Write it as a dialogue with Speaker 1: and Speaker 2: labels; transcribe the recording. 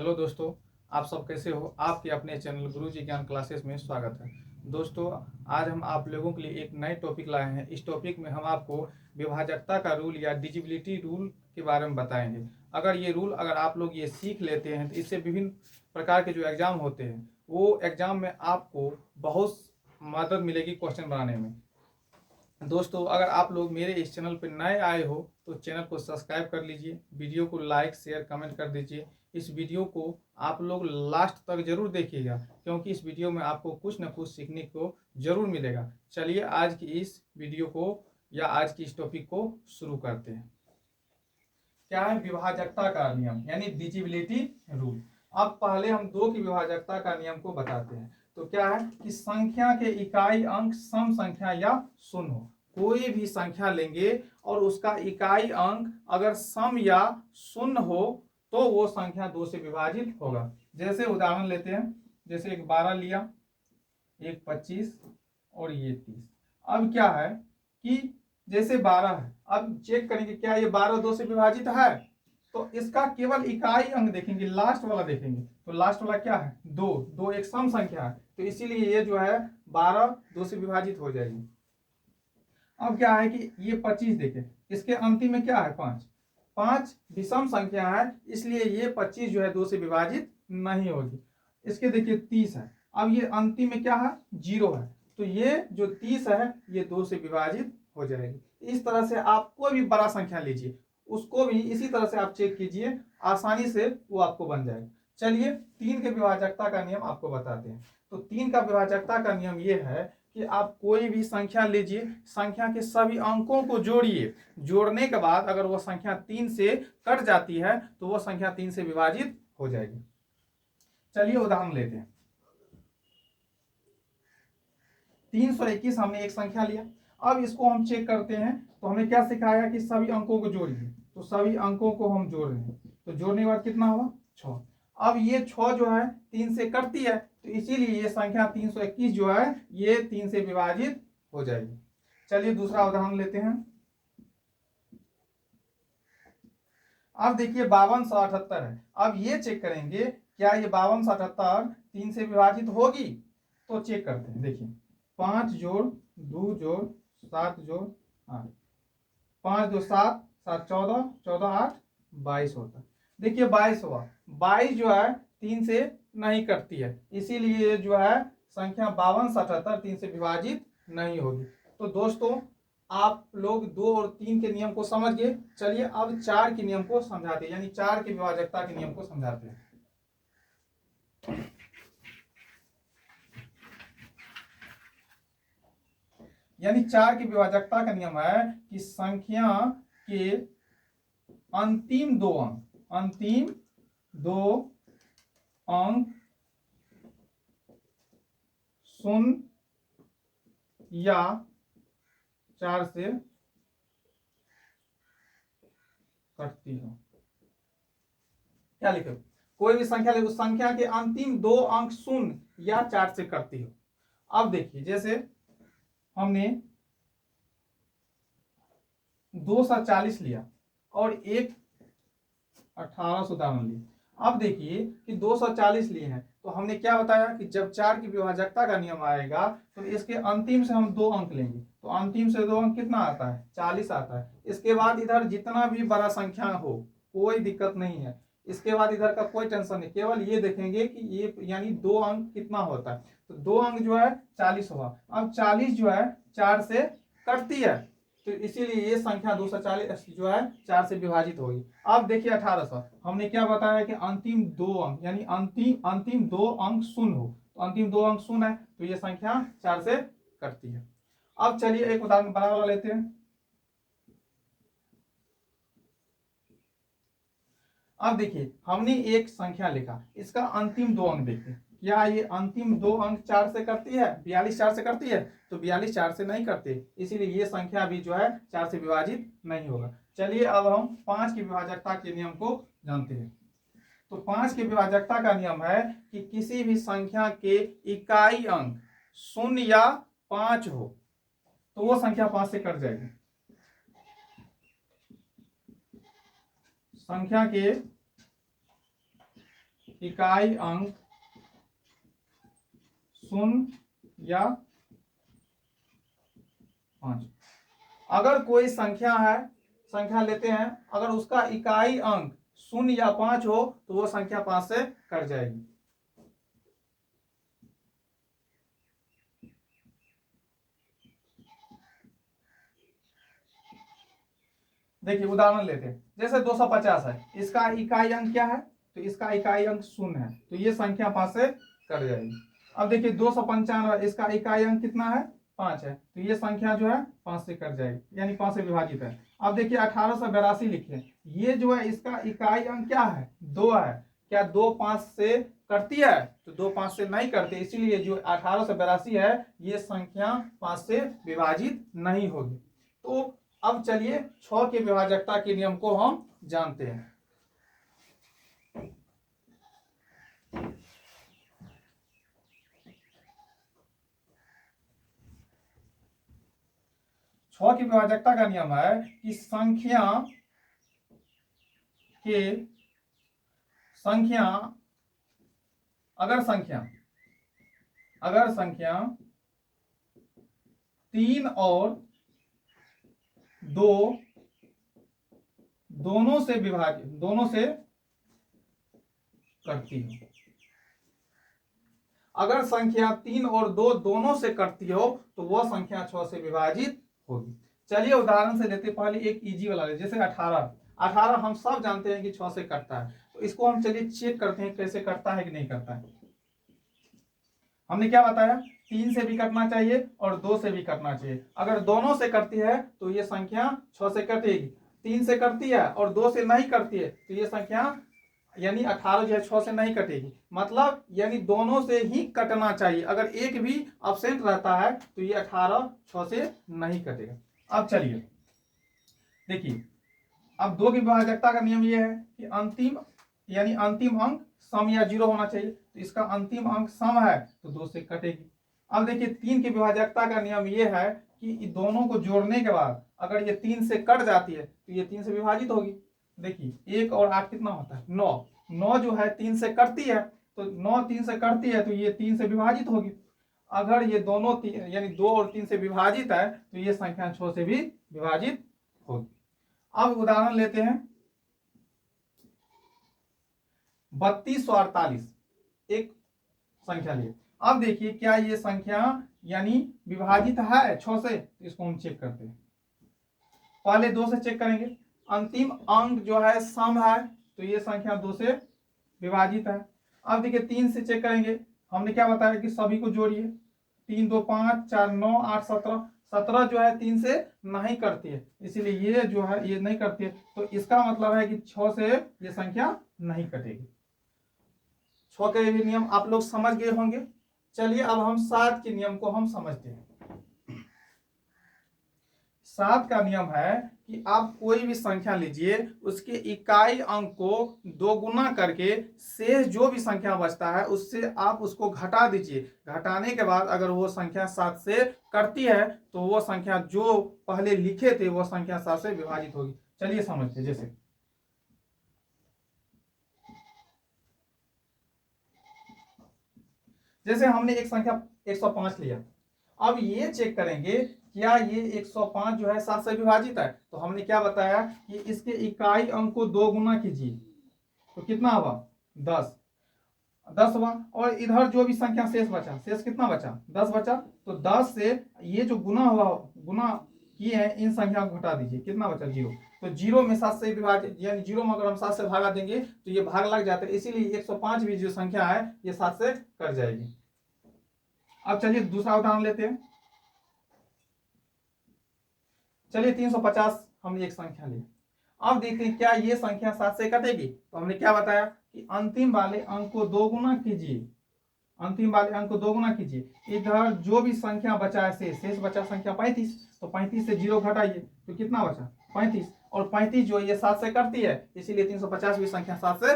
Speaker 1: Hello दोस्तों, आप सब कैसे हो। आपके अपने चैनल गुरुजी ज्ञान क्लासेस में स्वागत है। दोस्तों, आज हम आप लोगों के लिए एक नए टॉपिक लाए हैं। इस टॉपिक में हम आपको विभाजकता का रूल या डिजिबिलिटी रूल के बारे में बताएंगे। अगर आप लोग ये सीख लेते हैं तो इससे विभिन्न प्रकार के जो एग्जाम होते हैं वो एग्जाम में आपको बहुत मदद मिलेगी क्वेश्चन बनाने में। दोस्तों, अगर आप लोग मेरे इस चैनल पर नए आए हो तो चैनल को सब्सक्राइब कर लीजिए, वीडियो को लाइक शेयर कमेंट कर दीजिए। इस वीडियो को आप लोग लास्ट तक जरूर देखिएगा, क्योंकि इस वीडियो में आपको कुछ न कुछ सीखने को जरूर मिलेगा। चलिए आज की इस वीडियो को या आज की इस टॉपिक को शुरू करते हैं। क्या है विभाजकता का नियम यानी डिजिबिलिटी रूल। अब पहले हम दो की विभाजकता का नियम को बताते हैं। तो क्या है कि संख्या के इकाई अंक सम संख्या या शून्य हो। कोई भी संख्या लेंगे और उसका इकाई अंक अगर सम या शून्य हो तो वो संख्या दो से विभाजित होगा। जैसे उदाहरण लेते हैं, जैसे एक 12 लिया, एक 25 और ये 30। अब क्या है कि जैसे 12 है, अब चेक करेंगे क्या ये 12 दो से विभाजित है। तो इसका केवल इकाई अंक देखेंगे, लास्ट वाला देखेंगे। तो लास्ट वाला क्या है, दो। दो एक सम संख्या है, तो इसीलिए ये जो है 12 दो से विभाजित हो जाएगी। अब क्या है कि ये 25 देखें, इसके अंतिम में क्या है 5। 5 विषम संख्या है, इसलिए ये 25 जो है दो से विभाजित नहीं होगी। इसके देखिए 30 है, अब ये अंतिम में क्या है 0 है, तो ये जो 30 है ये दो से विभाजित हो जाएगी। इस तरह से आप कोई भी बड़ा संख्या लीजिए, उसको भी इसी तरह से आप चेक कीजिए, आसानी से वो आपको बन जाएगा। चलिए 3 के विभाजकता का नियम आपको बताते हैं। तो 3 का विभाजकता का नियम ये है कि आप कोई भी संख्या लीजिए, संख्या के सभी अंकों को जोड़िए। जोड़ने के बाद अगर वो संख्या 3 से कट जाती है तो वो संख्या 3 से विभाजित हो जाएगी। चलिए उदाहरण लेते हैं। 321 हमने एक संख्या लिया, अब इसको हम चेक करते हैं। तो हमें क्या सिखाया कि सभी अंकों को जोड़िए, तो सभी अंकों को हम जोड़ रहे हैं। तो जोड़ने के बाद कितना हुआ 6। अब ये 6 जो है 3 से कटती है, तो इसीलिए ये संख्या 321 जो है ये 3 से विभाजित हो जाएगी। चलिए दूसरा उदाहरण लेते हैं। अब देखिए 5278 है। अब ये चेक करेंगे क्या ये 5278 3 से विभाजित होगी। तो चेक करते हैं, देखिए 5 जोड़ 2 जोड़ 7 जोड़ 8, 5 2 7 7 14 14 8 22 होता है। देखिए 22 हुआ। 22 जो है 3 से नहीं कटती है, इसीलिए जो है संख्या 5278 3 से विभाजित नहीं होगी। तो दोस्तों, आप लोग 2 और 3 के नियम को समझ गए। चलिए अब 4 के नियम को समझाते हैं, यानी 4 की विभाजकता के नियम को समझाते हैं। यानी 4 की विभाजकता का नियम है कि संख्या के अंतिम दो अंक शून्य या 4 से कटती हो। क्या लिखे, कोई भी संख्या ले, उस संख्या के अंतिम दो अंक शून्य या 4 से कटती हो। अब देखिए जैसे हमने 240 लिया और एक 1800 उदाहरण लिया। अब देखिए कि 240 लिए हैं, तो हमने क्या बताया कि जब 4 की विभाजकता का नियम आएगा तो इसके अंतिम से हम 2 अंक लेंगे। तो अंतिम से 2 अंक कितना आता है 40 आता है। इसके बाद इधर जितना भी बड़ा संख्या हो कोई दिक्कत नहीं है, इसके बाद इधर का कोई टेंशन नहीं, केवल ये देखेंगे कि ये यानी 2 अंक कितना होता है। तो 2 अंक जो है 40 हुआ। अब 40 जो है 4 से कटती है, तो इसीलिए ये संख्या 240 जो है 4 से विभाजित होगी। अब देखिए 1800 हमने क्या बताया कि अंतिम 2 अंक यानी अंतिम 2 अंक शून्य हो, तो अंतिम 2 अंक शून्य है, तो ये संख्या 4 से कटती है। अब चलिए एक उदाहरण बड़ा वाला लेते हैं। अब देखिए हमने एक संख्या लिखा, इसका अंतिम 2 अंक देखते हैं। क्या ये अंतिम 2 अंक 4 से करती है, 42 4 से करती है। तो 42 4 से नहीं करती, इसीलिए ये संख्या भी जो है 4 से विभाजित नहीं होगा। चलिए अब हम 5 की विभाजकता के नियम को जानते हैं। तो 5 की विभाजकता का नियम है कि किसी भी संख्या के इकाई अंक 0 या 5 हो तो वो संख्या 5 से कट जाएगी। संख्या के इकाई अंक शून्य या 5। अगर कोई संख्या है, संख्या लेते हैं, अगर उसका इकाई अंक 0 या 5 हो तो वो संख्या 5 से कट जाएगी। देखिए उदाहरण लेते हैं, जैसे 250 है, इसका इकाई अंक क्या है, तो इसका इकाई अंक 0 है, तो ये संख्या 5 से कट जाएगी। अब देखिए 295, इसका इकाई अंक कितना है, 5 है, तो ये संख्या जो है 5 से कट जाएगी, यानी 5 से विभाजित है। अब देखिए 1882 लिखे, ये जो है इसका इकाई अंक क्या है, 2 है, क्या 2 5 से कटती है, तो 2 5 से नहीं करते, इसीलिए जो 1882 है ये संख्या 5 से विभाजित नहीं होगी। तो अब चलिए 6 के विभाजकता के नियम को हम जानते हैं। छह की विभाजकता का नियम है कि अगर संख्या 3 और 2 दोनों से करती हो, अगर संख्या 3 और 2 दोनों से करती हो तो वह संख्या 6 से विभाजित होगी। चलिए उदाहरण से लेते, पहले एक इजी वाला ले, जैसे 18 हम सब जानते हैं कि 6 से करता है, तो इसको हम चलिए चेक करते हैं कैसे करता है कि नहीं करता है। हमने क्या बताया, 3 से भी कटना चाहिए और 2 से भी कटना चाहिए। अगर दोनों से करती है तो ये संख्या 6 से कटेगी, 3 से करती है और 2 से नहीं करती है तो ये संख्या यानी 18 जो है 6 से नहीं कटेगी, मतलब यानी दोनों से ही कटना चाहिए। अगर एक भी अब्सेंट रहता है तो ये 18 6 से नहीं कटेगा। अब चलिए देखिए, अब 2 की विभाजकता का नियम ये है कि अंतिम अंक सम या 0 होना चाहिए, तो इसका अंतिम अंक सम है तो 2 से कटेगी। अब देखिए 3 की विभाजकता का नियम ये है कि दोनों को जोड़ने के बाद अगर ये 3 से कट जाती है तो ये 3 से विभाजित होगी। देखिए 1 और 8 कितना होता है, 9 जो है 3 से कटती है, तो 9 3 से कटती है तो ये 3 से विभाजित होगी। अगर ये दोनों यानी 2 और 3 से विभाजित है तो ये संख्या 6 से भी विभाजित होगी। अब उदाहरण लेते हैं 3248, एक संख्या लिए। अब देखिए क्या ये संख्या यानी विभाजित है 6 से, तो इसको हम चेक करते हैं। पहले 2 से चेक करेंगे, अंतिम अंक जो है सम है तो ये संख्या 2 से विभाजित है। अब देखिए 3 से चेक करेंगे, हमने क्या बताया कि सभी को जोड़िए, 3 2 5 4 9 8 17 जो है 3 से नहीं करती है, इसीलिए ये जो है ये नहीं करती है, तो इसका मतलब है कि 6 से ये संख्या नहीं कटेगी। 6 के भी नियम आप लोग समझ गए होंगे। चलिए अब हम 7 के नियम को हम समझते हैं। 7 का नियम है कि आप कोई भी संख्या लीजिए, उसके इकाई अंक को 2 गुना करके शेष जो भी संख्या बचता है उससे आप उसको घटा दीजिए। घटाने के बाद अगर वो संख्या 7 से करती है तो वो संख्या जो पहले लिखे थे वो संख्या 7 से विभाजित होगी। चलिए समझते हैं। जैसे हमने एक संख्या 105 लिया, अब ये चेक करेंगे क्या ये 105 जो है 7 से विभाजित है, तो हमने क्या बताया कि इसके इकाई अंक को 2 गुना कीजिए, तो कितना हुआ 10 हुआ, और इधर जो भी संख्या शेष बचा, शेष कितना बचा 10 बचा, तो 10 से ये जो गुना किए हैं इन संख्या को घटा दीजिए, कितना बचा 0, तो 0 में 7 से विभाजित यानी 0 में अगर हम 7 से भागा देंगे तो ये भाग लग जाता है, इसीलिए 105 भी जो संख्या है ये 7 से कट जाएगी। अब चलिए दूसरा उदाहरण लेते हैं। चलिए 350 हमने एक संख्या ली, अब देखते हैं क्या ये संख्या 7 से कटेगी, तो हमने क्या बताया कि अंतिम वाले अंक को 2 गुना कीजिए, अंतिम वाले अंक को 2 गुना कीजिए, इधर जो भी संख्या बचा है शेष बचा संख्या 35, तो 35 से 0 घटाइए तो कितना बचा 35, और 35 जो ये 7 से करती है, इसीलिए 350 भी संख्या 7 से